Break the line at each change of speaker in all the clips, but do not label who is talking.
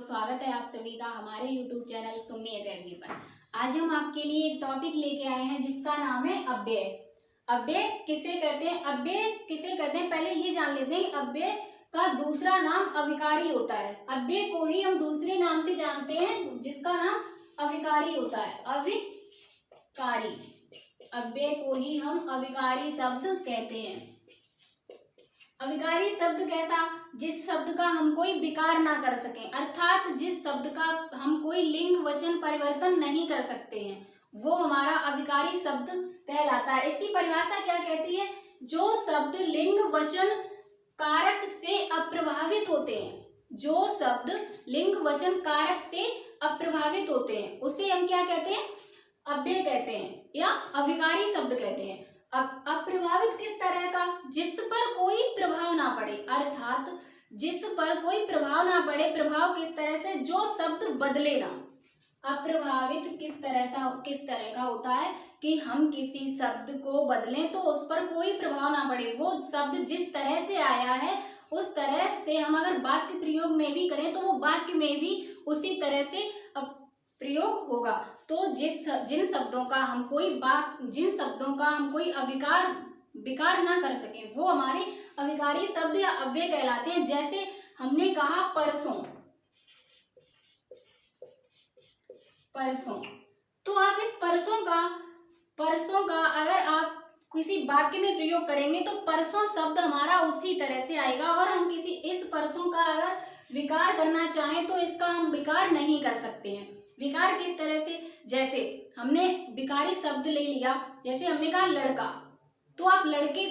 तो स्वागत है आप सभी का हमारे YouTube चैनल सुम्मी एकेडमी पर। आज हम आपके लिए एक टॉपिक लेके आए हैं जिसका नाम है अव्यय। अव्यय किसे कहते हैं? अव्यय किसे कहते हैं पहले ये जान लेते हैं। अव्यय का दूसरा नाम अविकारी होता है। अव्यय को ही हम दूसरे नाम से जानते हैं जिसका नाम अविकारी होता है। अविकारी, अव्यय को ही हम अविकारी शब्द कहते हैं। अविकारी शब्द कैसा? जिस शब्द का हम कोई विकार ना कर सकें, अर्थात जिस शब्द का हम कोई लिंग वचन परिवर्तन नहीं कर सकते हैं, वो हमारा अविकारी शब्द कहलाता है। इसकी परिभाषा क्या कहती है? जो शब्द लिंग वचन कारक से अप्रभावित होते हैं, जो शब्द लिंग वचन कारक से अप्रभावित होते हैं, उसे हम क्या कहते हैं? अव्यय कहते हैं या अविकारी शब्द कहते हैं। अब अप्रभावित किस तरह का? जिस पर कोई प्रभाव ना पड़े, अर्थात जिस पर कोई प्रभाव ना पड़े। प्रभाव किस तरह से? जो शब्द बदले ना। अप्रभावित किस तरह का होता है कि हम किसी शब्द को बदलें तो उस पर कोई प्रभाव ना पड़े। वो शब्द जिस तरह से आया है उस तरह से हम अगर वाक्य प्रयोग में भी करें तो वो वाक्य में भी उसी तरह से प्रयोग होगा। तो जिन शब्दों का हम कोई विकार ना कर सके वो हमारे अविकारी शब्द या अव्यय कहलाते हैं। जैसे हमने कहा परसों, तो आप इस परसों का अगर आप किसी वाक्य में प्रयोग करेंगे तो परसों शब्द हमारा उसी तरह से आएगा। और हम इस परसों का अगर विकार करना चाहें तो इसका हम विकार नहीं कर सकते हैं। विकार किस तरह से? जैसे हमने विकारी शब्द ले लिया, जैसे हमने कहा लड़का, तो आप लड़के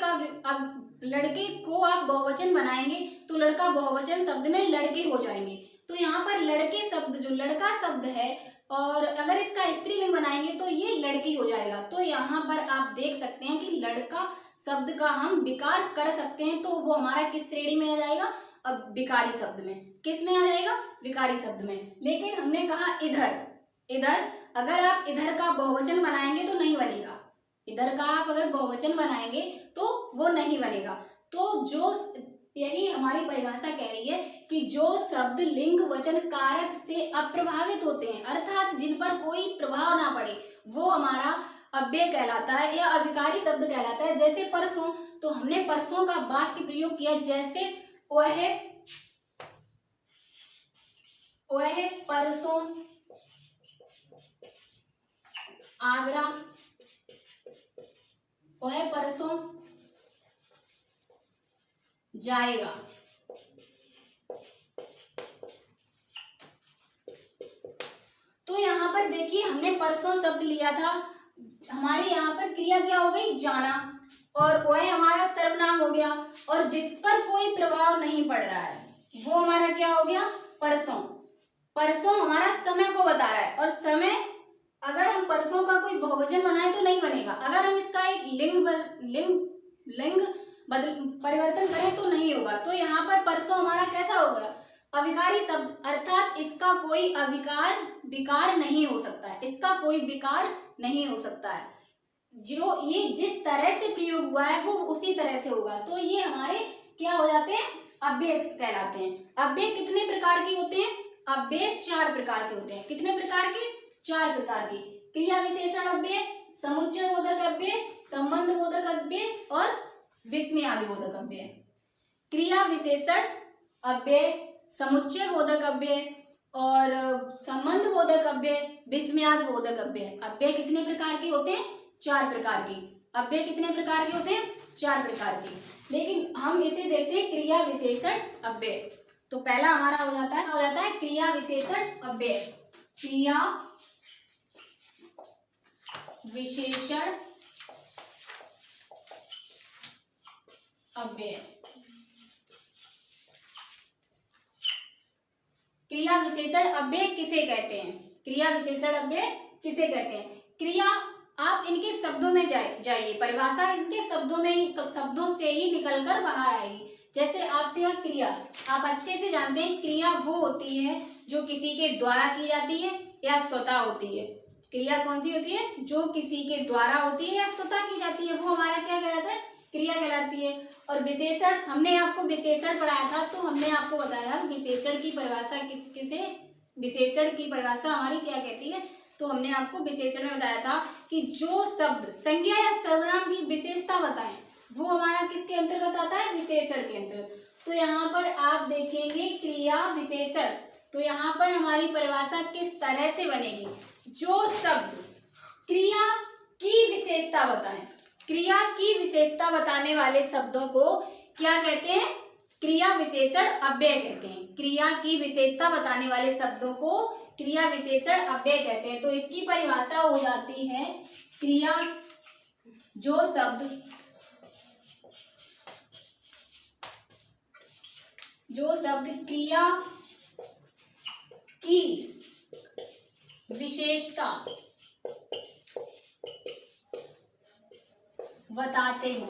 को आप बहुवचन बनाएंगे तो लड़का बहुवचन शब्द में लड़के हो जाएंगे। तो यहाँ पर लड़के शब्द जो लड़का शब्द है और अगर इसका स्त्रीलिंग बनाएंगे तो ये लड़की हो जाएगा। तो यहाँ पर आप देख सकते हैं कि लड़का शब्द का हम विकार कर सकते हैं, तो वो हमारा किस श्रेणी में आ जाएगा? अब विकारी शब्द में। किस में आ जाएगा? विकारी शब्द में। लेकिन हमने कहा इधर, अगर आप इधर का बहुवचन बनाएंगे तो नहीं बनेगा। इधर का आप अगर बहुवचन बनाएंगे तो वो नहीं बनेगा। तो यही हमारी परिभाषा कह रही है कि जो शब्द लिंग वचन कारक से अप्रभावित होते हैं, अर्थात जिन पर कोई प्रभाव ना पड़े, वो हमारा अव्यय कहलाता है या अविकारी शब्द कहलाता है। जैसे परसों, तो हमने परसों का वाक्य प्रयोग किया, जैसे वह परसों आगरा, वह परसों जाएगा। तो यहाँ पर देखिए हमने परसों शब्द लिया था, हमारे यहाँ पर क्रिया क्या हो गई? जाना, और वह हमारा सर्वनाम हो गया और जिस पर कोई प्रभाव नहीं पड़ रहा है वो हमारा क्या हो गया? परसों हमारा समय को बता रहा है। और समय अगर हम परसों का कोई बहुवचन बनाए तो नहीं बनेगा। अगर हम इसका एक लिंग परिवर्तन करें तो नहीं होगा। तो यहाँ पर परसों हमारा कैसा होगा? अविकारी शब्द, अर्थात इसका कोई विकार नहीं हो सकता है। इसका कोई विकार नहीं हो सकता है। जो ये जिस तरह से प्रयोग हुआ है वो उसी तरह से होगा। तो ये हमारे क्या हो जाते हैं? अव्यय कहलाते हैं। अव्यय कितने प्रकार के होते हैं? अव्यय 4 प्रकार के होते हैं। कितने प्रकार के? 4 प्रकार के। क्रिया विशेषण अव्यय, समुच्चय बोधक अव्यय, संबंध बोधक अव्यय और विस्मयादि बोधक अव्यय। क्रिया विशेषण अव्यय, समुच्चय बोधक अव्यय और संबंध बोधक अव्यय, विस्मयादि बोधक अव्यय। अव्यय कितने प्रकार के होते हैं? 4 प्रकार के। अव्यय कितने प्रकार के होते हैं? 4 प्रकार के। लेकिन हम इसे देखते हैं क्रिया विशेषण अव्यय। तो पहला हमारा हो जाता है क्रिया विशेषण अव्यय। क्रिया विशेषण अव्यय। क्रिया विशेषण अव्यय किसे कहते हैं? क्रिया विशेषण अव्यय किसे कहते हैं? क्रिया, आप इनके शब्दों में जाइए, परिभाषा इनके शब्दों से ही निकलकर बाहर आएगी। जैसे आपसे यह क्रिया, आप अच्छे से जानते हैं क्रिया वो होती है जो किसी के द्वारा की जाती है या स्वतः होती है। क्रिया कौन सी होती है? जो किसी के द्वारा होती है या स्वतः की जाती है, वो हमारा क्या कहलाता है? क्रिया कहलाती है। और विशेषण, हमने आपको विशेषण पढ़ाया था, तो हमने आपको बताया विशेषण की परिभाषा विशेषण की परिभाषा हमारी क्या कहती है। तो हमने आपको विशेषण में बताया था कि जो शब्द संज्ञा या सर्वनाम की विशेषता बताएं वो हमारा किसके अंतर्गत आता है, विशेषण के अंतर्गत। तो यहाँ पर आप देखेंगे क्रिया विशेषण, तो यहाँ पर हमारी परिभाषा किस तरह से बनेगी, जो शब्द क्रिया की विशेषता बताएं, क्रिया की विशेषता बताने वाले शब्दों को क्या कहते हैं, क्रिया विशेषण अव्यय कहते हैं। क्रिया की विशेषता बताने वाले शब्दों को क्रिया विशेषण अव्यय कहते हैं। तो इसकी परिभाषा हो जाती है क्रिया, जो शब्द क्रिया की विशेषता बताते हो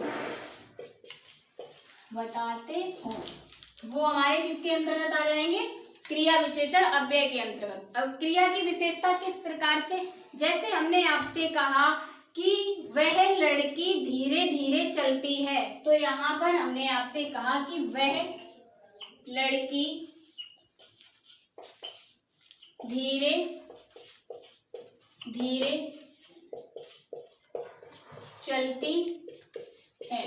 वो हमारे किसके अंतर्गत आ जाएंगे, क्रिया विशेषण अव्यय के अंतर्गत। अब क्रिया की विशेषता किस प्रकार से, जैसे हमने आपसे कहा कि वह लड़की धीरे धीरे चलती है, तो यहाँ पर हमने आपसे कहा कि वह लड़की धीरे धीरे चलती है,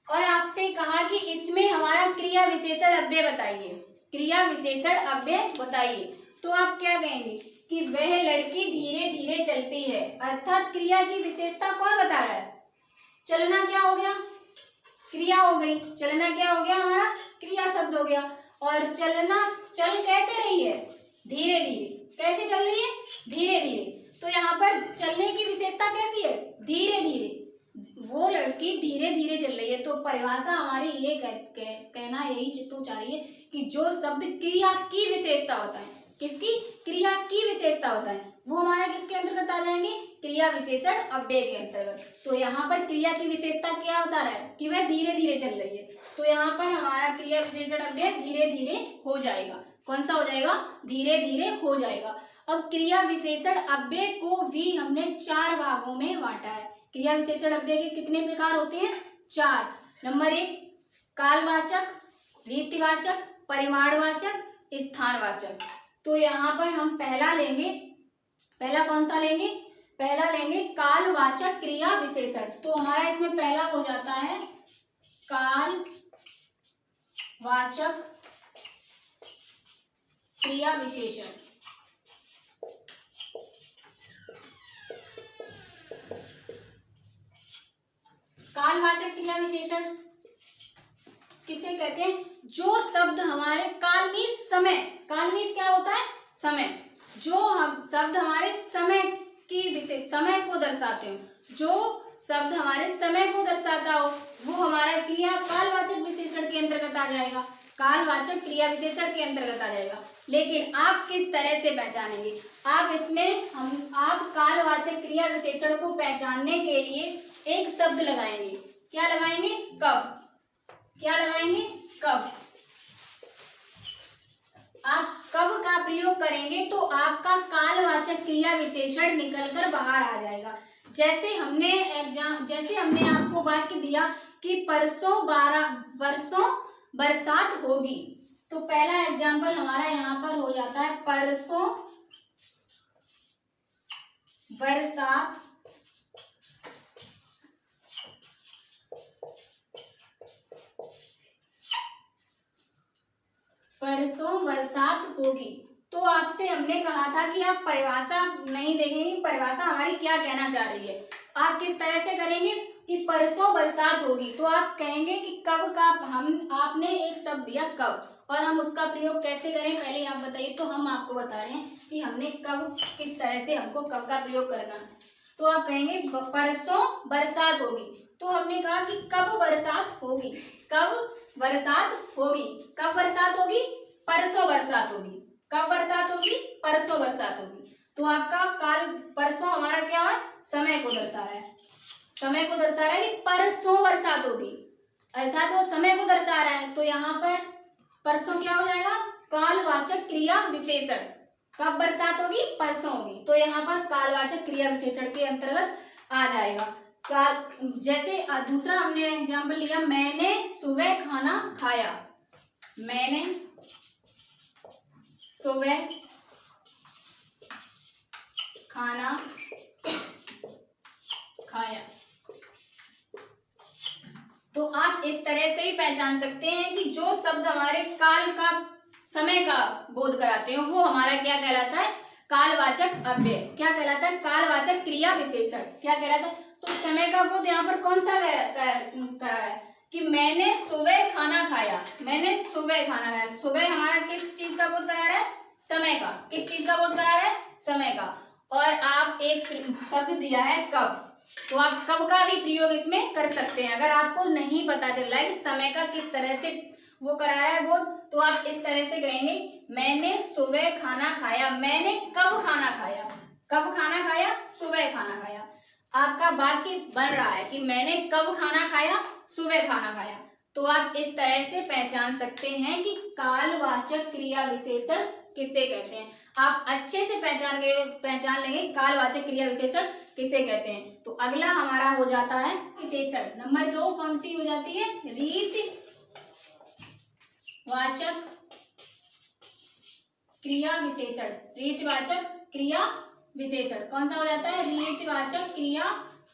और आपसे कहा कि इसमें हमारा क्रिया विशेषण अव्यय बताइए, क्रिया विशेषण अव्यय बताइए। तो आप क्या कहेंगे कि वह लड़की धीरे धीरे चलती है, अर्थात क्रिया की विशेषता कौन बता रहा है, चलना क्या हो गया, क्रिया हो गई, चलना क्या हो गया, हमारा क्रिया शब्द हो गया। और चलना चल कैसे रही है, धीरे धीरे, कैसे चल रही है, धीरे धीरे। तो यहाँ पर चलने की विशेषता कैसी है, धीरे धीरे, वो लड़की धीरे धीरे चल रही है। तो परिभाषा हमारी ये कहना यही चित्तू चाह रही है कि जो शब्द क्रिया की विशेषता बताए, किसकी, क्रिया की विशेषता बताए, वो हमारा किसके अंतर्गत आ जाएंगे, क्रिया विशेषण अव्यय के अंतर्गत। तो यहाँ पर क्रिया की विशेषता क्या बता रहा है कि वह धीरे धीरे चल रही है, तो यहाँ पर हमारा क्रिया विशेषण अव्यय धीरे धीरे हो जाएगा। कौन सा हो जाएगा, धीरे धीरे हो जाएगा। अब क्रिया विशेषण अव्यय को भी हमने 4 भागों में बांटा है। क्रिया विशेषण अव्यय के कितने प्रकार होते हैं, 4। नंबर 1 कालवाचक, रीतिवाचक, परिमाणवाचक, स्थानवाचक। तो यहाँ पर हम पहला लेंगे, पहला कौन सा लेंगे, पहला लेंगे कालवाचक क्रिया विशेषण। तो हमारा इसमें पहला हो जाता है कालवाचक क्रिया विशेषण। कालवाचक क्रिया विशेषण किसे कहते हैं, जो शब्द हमारे काल मीन्स समय, काल मीन्स क्या होता है, समय, जो हम शब्द हमारे समय की विशेष, समय को दर्शाते हो, जो शब्द हमारे समय को दर्शाता हो वो हमारा क्रिया कालवाचक विशेषण के अंतर्गत आ जाएगा, कालवाचक क्रिया विशेषण के अंतर्गत आ जाएगा। लेकिन आप किस तरह से पहचानेंगे, आप इसमें आप कालवाचक क्रिया विशेषण को पहचानने के लिए एक शब्द लगाएंगे, क्या लगाएंगे, कब, क्या लगाएंगे, कब। आप कब का प्रयोग करेंगे तो आपका कालवाचक क्रिया विशेषण निकलकर बाहर आ जाएगा। जैसे हमने आपको वाक्य दिया कि परसों बरसात होगी, तो पहला एग्जाम्पल हमारा यहाँ पर हो जाता है परसों बरसात होगी। तो आपसे हमने कहा था कि आप परिभाषा नहीं देखेंगे, परिभाषा हमारी क्या कहना चाह रही है। आप किस तरह से करेंगे कि परसों बरसात होगी, तो आप कहेंगे कि कब का, आपने एक शब्द दिया कब, और हम उसका प्रयोग कैसे करें पहले आप बताइए। तो हम आपको बता रहे हैं कि हमने कब, किस तरह से हमको कब का प्रयोग करना है। तो आप कहेंगे परसों बरसात होगी, तो हमने कहा कि कब बरसात होगी, कब बरसात होगी, कब बरसात होगी, परसों बरसात होगी, कब बरसात होगी, परसों बरसात होगी। तो आपका काल परसों हमारा क्या है, समय को दर्शा रहा है, समय को दर्शा रहा है कि परसों बरसात होगी, अर्थात वो समय को दर्शा रहा है। तो यहाँ पर परसों क्या हो जाएगा, कालवाचक क्रिया विशेषण, कब बरसात होगी, परसों होगी, तो यहाँ पर कालवाचक क्रिया विशेषण के अंतर्गत आ जाएगा। जैसे दूसरा हमने एग्जाम्पल लिया, मैंने सुबह खाना खाया। मैंने सुबह खाना खाया। तो आप इस तरह से ही पहचान सकते हैं कि जो शब्द हमारे काल का, समय का बोध कराते हैं, वो हमारा क्या कहलाता है? कालवाचक अव्यय। क्या कहलाता है? कालवाचक क्रिया विशेषण। क्या कहलाता है? तो समय का बोध यहाँ पर कौन सा करा है कि मैंने सुबह खाना खाया। मैंने सुबह खाना खाया। सुबह हमारा किस चीज का बोध करा रहा है? समय का। किस चीज का बोध करा रहा है? समय का। और आप एक शब्द दिया है कब, तो आप कब का भी प्रयोग इसमें कर सकते हैं। अगर आपको नहीं पता चल रहा है कि समय का किस तरह से वो करा रहा है बोध, तो आप इस तरह से करेंगे, मैंने सुबह खाना खाया। मैंने कब खाना खाया? कब खाना खाया? सुबह खाना खाया। आपका वाक्य बन रहा है कि मैंने कब खाना खाया? सुबह खाना खाया। तो आप इस तरह से पहचान सकते हैं कि कालवाचक क्रिया विशेषण किसे कहते हैं। आप अच्छे से पहचान लेंगे कालवाचक क्रिया विशेषण किसे कहते हैं। तो अगला हमारा हो जाता है विशेषण। नंबर 2 कौन सी हो जाती है? रीतिवाचक क्रिया विशेषण। रीतिवाचक क्रिया विशेषण कौन सा हो जाता है? रीतिवाचक क्रिया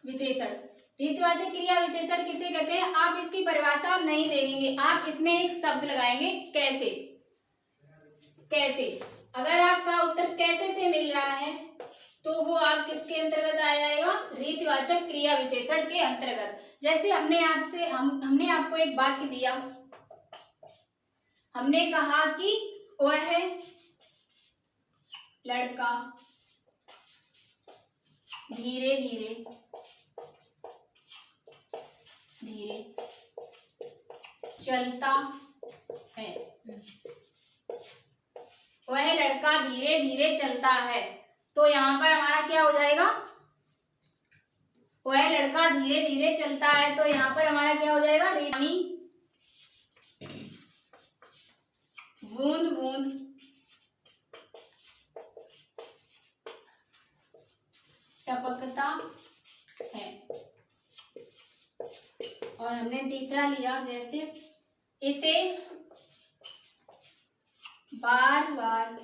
विशेषण। रीतिवाचक क्रिया विशेषण किसे कहते हैं? आप इसकी परिभाषा नहीं देखेंगे, आप इसमें एक शब्द लगाएंगे, कैसे। कैसे, अगर आपका उत्तर कैसे से मिल रहा है तो वो आप किसके अंतर्गत आ जाएगा? रीतिवाचक क्रिया विशेषण के अंतर्गत। जैसे हमने आपको एक वाक्य दिया, हमने कहा कि वह लड़का धीरे धीरे चलता है। वह लड़का धीरे धीरे चलता है। तो यहाँ पर हमारा क्या हो जाएगा? वह लड़का धीरे धीरे चलता है। तो यहाँ पर हमारा क्या हो जाएगा? बूंद बूंद टपकता है। और हमने तीसरा लिया, जैसे इसे बार बार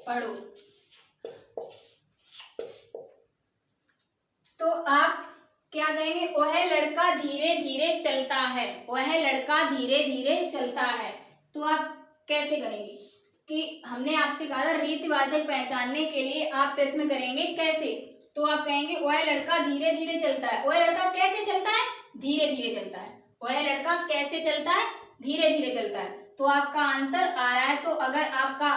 पढ़ो। तो आप क्या कहेंगे? वह लड़का धीरे धीरे चलता है। वह लड़का धीरे धीरे चलता है। तो आप कैसे करेंगे कि हमने आपसे कहा था रीतिवाचक पहचानने के लिए आप प्रश्न करेंगे कैसे। तो आप कहेंगे वह लड़का धीरे धीरे चलता है। वह लड़का कैसे चलता है? धीरे धीरे चलता है। वह लड़का कैसे चलता है? धीरे धीरे चलता है। तो आपका आंसर आ रहा है। तो अगर आपका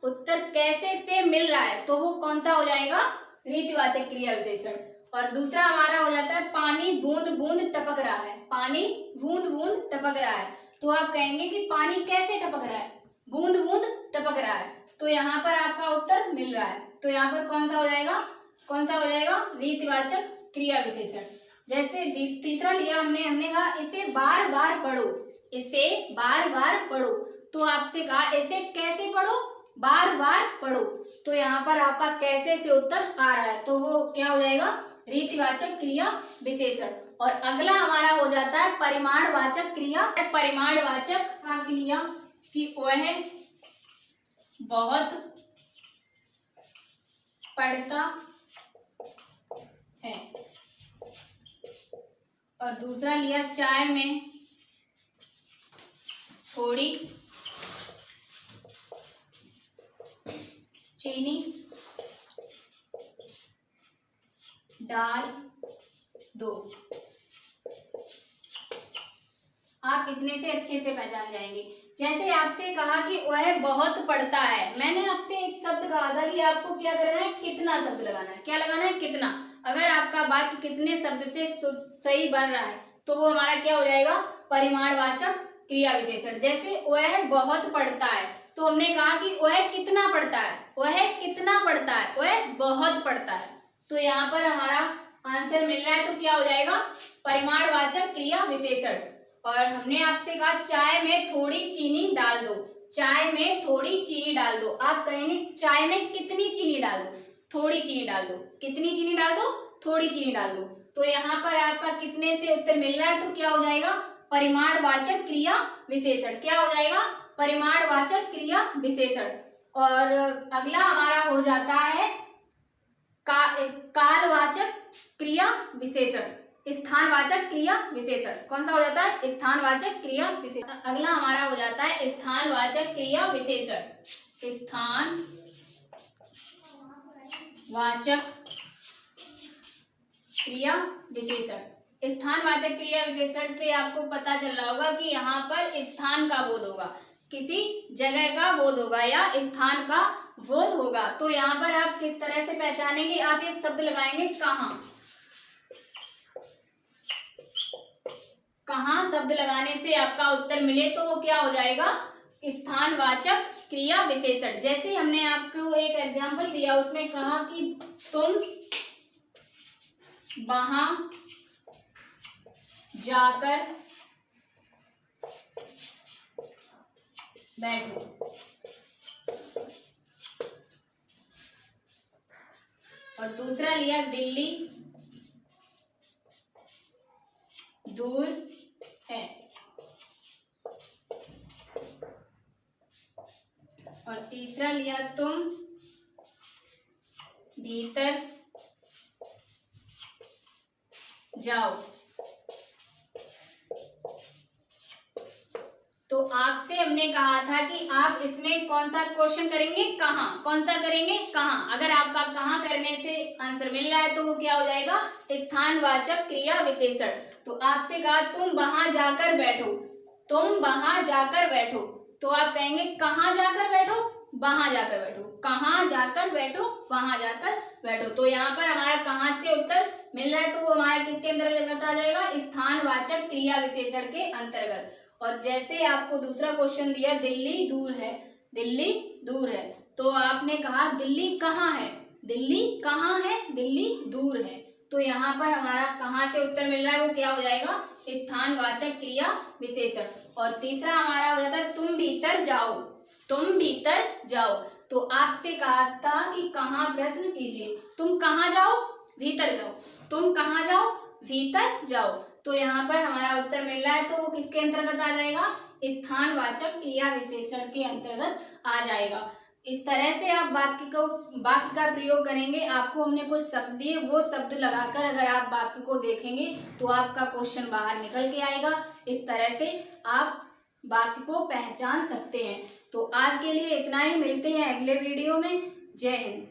उत्तर कैसे से मिल रहा है तो वो कौन सा हो जाएगा? रीतिवाचक क्रिया विशेषण। और दूसरा हमारा हो जाता है पानी बूंद बूंद टपक रहा है। पानी बूंद बूंद टपक रहा है। तो आप कहेंगे कि पानी कैसे टपक रहा है? बूंद बूंद टपक रहा है। तो यहाँ पर आपका उत्तर मिल रहा है। तो यहाँ पर कौन सा हो जाएगा? रीतिवाचक क्रिया विशेषण। जैसे तीसरा लिया हमने कहा इसे बार बार पढ़ो। इसे बार बार पढ़ो। तो आपसे कहा इसे कैसे पढ़ो? बार बार पढ़ो। तो यहाँ पर आपका कैसे से उत्तर आ रहा है। तो वो क्या हो जाएगा? रीतिवाचक क्रिया विशेषण। और अगला हमारा हो जाता है परिमाणवाचक क्रिया। परिमाणवाचक क्रिया कि वह बहुत पढ़ता है। और दूसरा लिया चाय में थोड़ी चीनी डाल दो। आप इतने से अच्छे से पहचान जाएंगे। जैसे आपसे कहा कि वह बहुत पढ़ता है, मैंने आपसे एक शब्द कहा था कि आपको क्या करना है? कितना शब्द लगाना है। क्या लगाना है? कितना। अगर आपका वाक्य कितने शब्द से सही बन रहा है तो वो हमारा क्या हो जाएगा? परिमाणवाचक क्रिया विशेषण। जैसे वह बहुत पढ़ता है तो हमने कहा कि वह कितना पढ़ता है? वह कितना पढ़ता है? वह बहुत पढ़ता है। तो यहाँ पर हमारा आंसर मिल रहा है। तो क्या हो जाएगा? परिमाणवाचक क्रिया विशेषण। और हमने आपसे कहा चाय में थोड़ी चीनी डाल दो। चाय में थोड़ी चीनी डाल दो। आप कहेंगे चाय में कितनी चीनी डाल दो? थोड़ी चीनी डाल दो। कितनी चीनी डाल दो? थोड़ी चीनी डाल दो। तो यहाँ पर आपका कितने से उत्तर मिल रहा है, तो क्या हो जाएगा? परिमाणवाचक क्रिया विशेषण। क्या हो जाएगा? परिमाणवाचक क्रिया विशेषण। और अगला हमारा हो जाता है कालवाचक क्रिया विशेषण, स्थानवाचक क्रिया विशेषण। कौन सा हो जाता है? स्थानवाचक क्रिया विशेषण। अगला हमारा हो जाता है स्थानवाचक क्रिया विशेषण। स्थानवाचक क्रिया विशेषण। स्थानवाचक क्रिया विशेषण से आपको पता चल रहा होगा कि यहाँ पर स्थान का बोध होगा, किसी जगह का बोध होगा या स्थान का बोध होगा। तो यहाँ पर आप किस तरह से पहचानेंगे? आप एक शब्द लगाएंगे कहाँ। कहाँ शब्द लगाने से आपका उत्तर मिले तो वो क्या हो जाएगा? स्थानवाचक क्रिया विशेषण। जैसे हमने आपको एक एग्जाम्पल दिया, उसमें कहा कि तुम वहां जाकर बैठो। और दूसरा लिया दिल्ली दूर है। और तीसरा लिया तुम भीतर जाओ। तो आपसे हमने कहा था कि आप इसमें कौन सा क्वेश्चन करेंगे? कहाँ। कौन सा करेंगे? कहाँ। अगर आपका कहाँ करने से आंसर मिल रहा है तो वो क्या हो जाएगा? स्थानवाचक क्रिया विशेषण। तो आपसे कहा तुम वहां जाकर बैठो। तुम वहां जाकर बैठो, तो आप कहेंगे कहाँ जाकर बैठो? वहां जाकर बैठो। कहाँ जाकर बैठो? वहां जाकर बैठो। तो यहाँ पर हमारा कहाँ से उत्तर मिल रहा है तो वो हमारा किसके अंतर्गत आ जाएगा? स्थानवाचक क्रिया विशेषण के अंतर्गत। और जैसे आपको दूसरा क्वेश्चन दिया दिल्ली दूर है। दिल्ली दूर है, तो आपने कहा दिल्ली कहाँ है? दिल्ली कहाँ है? दिल्ली दूर है। तो यहाँ पर हमारा कहाँ से उत्तर मिल रहा है वो क्या हो जाएगा? स्थानवाचक क्रिया विशेषण। और तीसरा हमारा हो जाता है तुम भीतर जाओ। तुम भीतर जाओ, तो आपसे कहा था कि कहाँ प्रश्न कीजिए। तुम कहाँ जाओ? भीतर जाओ। तुम कहाँ जाओ? भीतर जाओ। तो यहाँ पर हमारा उत्तर मिल रहा है तो वो किसके अंतर्गत आ जाएगा? स्थानवाचक क्रिया विशेषण के अंतर्गत आ जाएगा। इस तरह से आप वाक्य का प्रयोग करेंगे। आपको हमने कुछ शब्द दिए, वो शब्द लगाकर अगर आप वाक्य को देखेंगे तो आपका क्वेश्चन बाहर निकल के आएगा। इस तरह से आप वाक्य को पहचान सकते हैं। तो आज के लिए इतना ही, मिलते हैं अगले वीडियो में। जय हिंद।